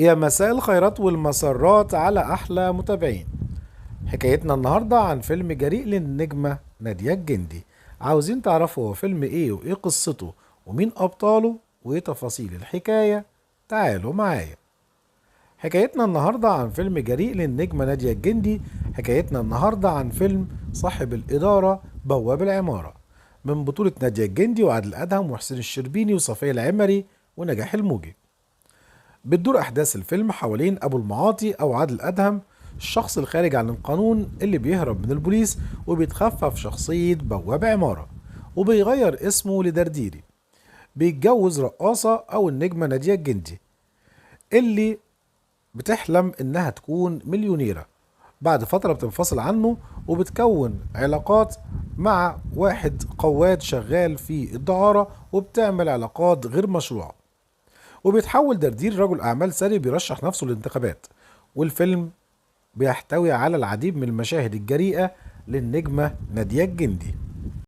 يا مساء الخيرات والمسرات على أحلى متابعين. حكايتنا النهاردة عن فيلم جريء للنجمة نادية الجندي. عاوزين تعرفوا هو فيلم ايه وايه قصته ومين أبطاله وايه تفاصيل الحكاية؟ تعالوا معايا. حكايتنا النهاردة عن فيلم جريء للنجمة نادية الجندي. حكايتنا النهاردة عن فيلم صاحب الإدارة بواب العمارة، من بطولة نادية الجندي وعادل أدهم وحسين الشربيني وصفية العمري ونجاح الموجي. بتدور أحداث الفيلم حوالين أبو المعاطي أو عادل أدهم، الشخص الخارج عن القانون اللي بيهرب من البوليس وبيتخفى في شخصية بواب عمارة وبيغير اسمه لدرديري. بيتجوز رقاصة أو النجمة نادية الجندي اللي بتحلم إنها تكون مليونيرة. بعد فترة بتنفصل عنه وبتكون علاقات مع واحد قواد شغال في الدعارة وبتعمل علاقات غير مشروعة، وبيتحول دردير رجل أعمال ثري بيرشح نفسه للانتخابات. والفيلم بيحتوي على العديد من المشاهد الجريئة للنجمة نادية الجندي.